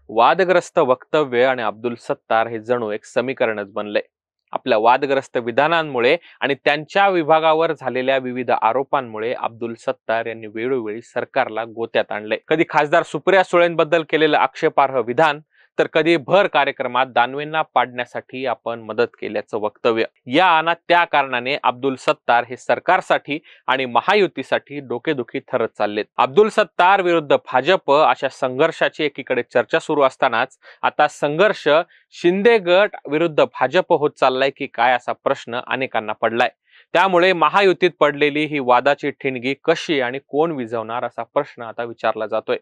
वादग्रस्त वक्तव्य आणि अब्दुल सत्तार हे जणू एक समीकरणच बनलंय. आपल्या वादग्रस्त विधानांमुळे आणि त्यांच्या विभागावर झालेल्या विविध आरोपांमुळे अब्दुल सत्तार यांनी वेळोवेळी सरकारला गोत्यात आणले. कधी खासदार सुप्रिया सुळेंबद्दल केलेलं आक्षेपार्ह विधान, तर कधी भर कार्यक्रमात दानवेंना पाडण्यासाठी आपण मदत केल्याचं वक्तव्य. या ना त्या कारणाने अब्दुल सत्तार हे सरकारसाठी आणि महायुतीसाठी डोकेदुखी ठरत चाललेत. अब्दुल सत्तार विरुद्ध भाजप अशा संघर्षाची एकीकडे चर्चा सुरू असतानाच आता संघर्ष शिंदे गट विरुद्ध भाजप होत चाललाय की काय असा प्रश्न अनेकांना पडलाय. त्यामुळे महायुतीत पडलेली ही वादाची ठिणगी कशी आणि कोण विझवणार असा प्रश्न आता विचारला जातोय.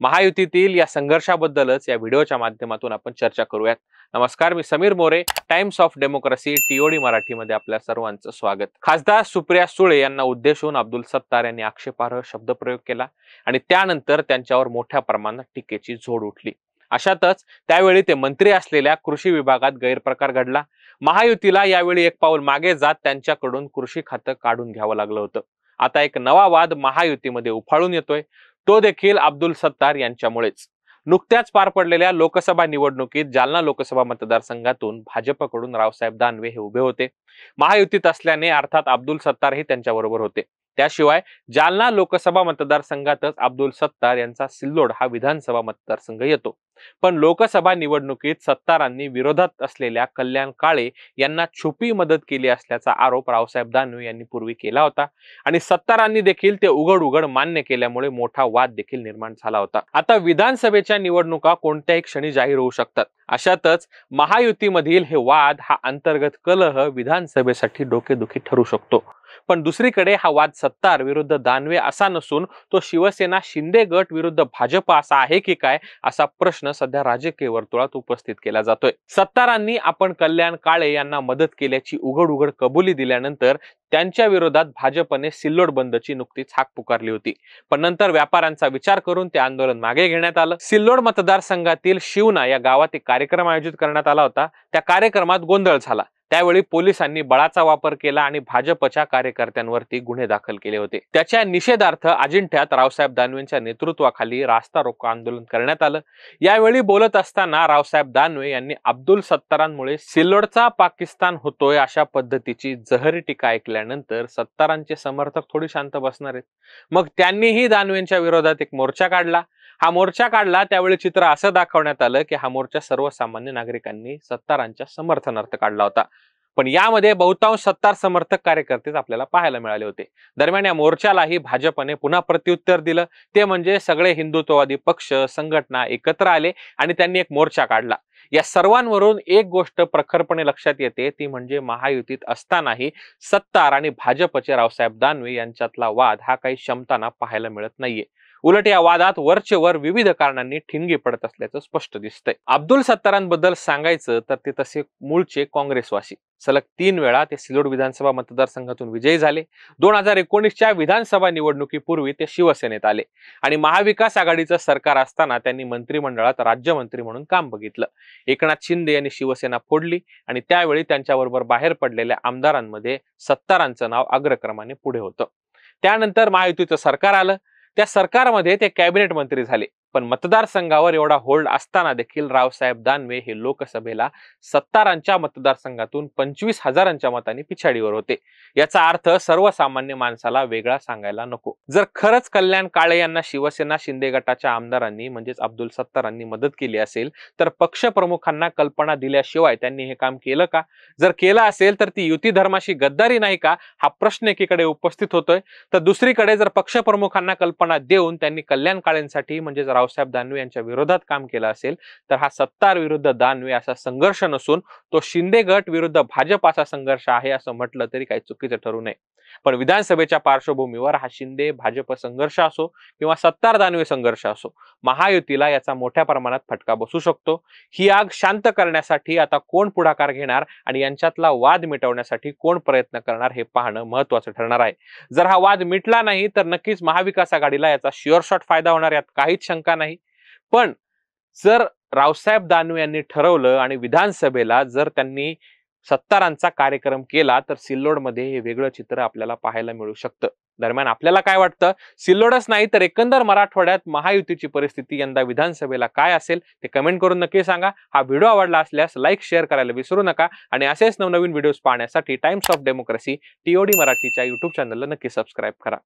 महायुतीतील या संघर्षाबद्दलच या व्हिडिओच्या माध्यमातून आपण चर्चा करूयात. नमस्कार, मी Sameer More. Times of Democracy TOD मराठीमध्ये आपल्या सर्वांचं स्वागत. खासदार सुप्रिया सुळे यांना उद्देशून अब्दुल सत्तार यांनी आक्षेपार्ह शब्दप्रयोग केला आणि त्यानंतर त्यांच्यावर मोठ्या प्रमाणात टीकेची झोड उठली. अशातच त्यावेळी ते मंत्री असलेल्या कृषी विभागात गैरप्रकार घडला. महायुतीला यावेळी एक पाऊल मागे जात त्यांच्याकडून कृषी खातं काढून घ्यावं लागलं होतं. आता एक नवा वाद महायुतीमध्ये उफाळून येतोय, तो देखील अब्दुल सत्तार यांच्यामुळेच. नुकत्याच पार पडलेल्या लोकसभा निवडणुकीत जालना लोकसभा मतदारसंघातून भाजपकडून रावसाहेब दानवे हे उभे होते. महायुतीत असल्याने अर्थात अब्दुल सत्तारही त्यांच्याबरोबर होते. त्याशिवाय जालना लोकसभा मतदारसंघातच अब्दुल सत्तार यांचा सिल्लोड हा विधानसभा मतदारसंघ येतो. पण लोकसभा निवडणुकीत सत्तारांनी विरोधात असलेल्या कल्याण काळे यांना छुपी मदत केली असल्याचा आरोप रावसाहेब दानवे यांनी पूर्वी केला होता आणि सत्तारांनी देखील ते उघड उघड मान्य केल्यामुळे मोठा वाद देखील निर्माण झाला होता. आता विधानसभेच्या निवडणुका कोणत्याही क्षणी जाहीर होऊ शकतात. अशातच महायुतीमधील हे वाद हा अंतर्गत कलह विधानसभेसाठी डोकेदुखी ठरू शकतो. पण दुसरीकडे हा वाद सत्तार विरुद्ध दानवे असा नसून तो शिवसेना शिंदे गट विरुद्ध भाजप असा आहे की काय असा प्रश्न सध्या राजकीय वर्तुळात उपस्थित केला जातोय. सत्तारांनी आपण कल्याण काळे यांना मदत केल्याची उघड उघड कबुली दिल्यानंतर त्यांच्या विरोधात भाजपने सिल्लोड बंदची नुकतीच हाक पुकारली होती. पण नंतर व्यापाऱ्यांचा विचार करून ते आंदोलन मागे घेण्यात आलं. सिल्लोड मतदारसंघातील शिवना या गावात एक कार्यक्रम आयोजित करण्यात आला होता. त्या कार्यक्रमात गोंधळ झाला. त्यावेळी पोलिसांनी बळाचा वापर केला आणि भाजपच्या कार्यकर्त्यांवरती गुन्हे दाखल केले होते. त्याच्या निषेधार्थ अजिंठ्यात रावसाहेब दानवेंच्या नेतृत्वाखाली रास्ता रोको आंदोलन करण्यात आलं. यावेळी बोलत असताना रावसाहेब दानवे यांनी अब्दुल सत्तारांमुळे सिल्लोडचा पाकिस्तान होतोय अशा पद्धतीची जहरी टीका ऐकल्यानंतर सत्तारांचे समर्थक थोडी शांत बसणार आहेत. मग त्यांनीही दानवेंच्या विरोधात एक मोर्चा काढला. हा मोर्चा काढला त्यावेळी चित्र असं दाखवण्यात आलं की हा मोर्चा सर्वसामान्य नागरिकांनी सत्तारांच्या समर्थनार्थ काढला होता. पण यामध्ये बहुतांश सत्तार समर्थक कार्यकर्तेच आपल्याला पाहायला मिळाले होते. दरम्यान या मोर्चालाही भाजपने पुन्हा प्रत्युत्तर दिलं. ते म्हणजे सगळे हिंदुत्ववादी पक्ष संघटना एकत्र आले आणि त्यांनी एक मोर्चा काढला. या सर्वांवरून एक गोष्ट प्रखरपणे लक्षात येते, ती म्हणजे महायुतीत असतानाही सत्तार आणि भाजपचे रावसाहेब दानवे यांच्यातला वाद हा काही शमताना पाहायला मिळत नाहीये. उलट या वादात वरचेवर विविध कारणांनी ठिणगी पडत असल्याचं स्पष्ट दिसतंय. अब्दुल सत्तारांबद्दल सांगायचं तर ते तसे मूळचे काँग्रेसवासी. सलग 3 वेळा ते सिल्लोड विधानसभा मतदारसंघातून विजयी झाले. 2019च्या विधानसभा निवडणुकीपूर्वी ते शिवसेनेत आले आणि महाविकास आघाडीचं सरकार असताना त्यांनी मंत्रिमंडळात राज्यमंत्री म्हणून काम बघितलं. एकनाथ शिंदे यांनी शिवसेना फोडली आणि त्यावेळी त्यांच्याबरोबर बाहेर पडलेल्या आमदारांमध्ये सत्तारांचं नाव अग्रक्रमाने पुढे होतं. त्यानंतर महायुतीचं सरकार आलं. त्या सरकारमध्ये ते कॅबिनेट मंत्री झाले. पण मतदारसंघावर एवढा होल्ड असताना देखील रावसाहेब दानवे हे लोकसभेला सत्तारांच्या मतदारसंघातून 25,000च्या मतांनी पिछाडीवर होते. याचा अर्थ सर्वसामान्य माणसाला वेगळा सांगायला नको. जर खरंच कल्याण काळे यांना शिवसेना शिंदे गटाच्या आमदारांनी म्हणजेच अब्दुल सत्तारांनी मदत केली असेल तर पक्षप्रमुखांना कल्पना दिल्याशिवाय त्यांनी हे काम केलं का? जर केलं असेल तर ती युती धर्माशी गद्दारी नाही का, हा प्रश्न एकीकडे उपस्थित होतोय. तर दुसरीकडे जर पक्षप्रमुखांना कल्पना देऊन त्यांनी कल्याण काळेंसाठी म्हणजे रावसाहेब दानवे यांच्या विरोधात काम केलं असेल तर हा सत्तार विरुद्ध दानवे असा संघर्ष नसून तो शिंदे गट विरुद्ध भाजप असा संघर्ष आहे असं म्हटलं तरी काही चुकीचं ठरू नये. पण विधानसभेच्या पार्श्वभूमीवर हा शिंदे भाजप संघर्ष असो किंवा सत्तार दानवे संघर्ष असो, महायुतीला याचा मोठ्या प्रमाणात फटका बसू शकतो. ही आग शांत करण्यासाठी आता कोण पुढाकार घेणार आणि यांच्यातला वाद मिटवण्यासाठी कोण प्रयत्न करणार हे पाहणं महत्त्वाचं ठरणार आहे. जर हा वाद मिटला नाही तर नक्कीच महाविकास आघाडीला याचा शुअर शॉट फायदा होणार, यात काहीच शंका नाही. पण जर रावसाहेब दानवे यांनी ठरवलं आणि विधानसभेला जर त्यांनी सत्तारांचा कार्यक्रम केला तर सिल्लोडमध्ये हे वेगळं चित्र आपल्याला पाहायला मिळू शकतं. दरम्यान आपल्याला काय वाटतं? सिल्लोडच नाही तर एकंदर मराठवाड्यात महायुतीची परिस्थिती यंदा विधानसभेला काय असेल ते कमेंट करून नक्की सांगा. हा व्हिडिओ आवडला असल्यास लाईक शेअर करायला विसरू नका आणि असेच नवनवीन व्हिडिओज पाहण्यासाठी टाइम्स ऑफ डेमोक्रेसी TOD मराठीच्या युट्यूब चॅनलला नक्की सबस्क्राईब करा.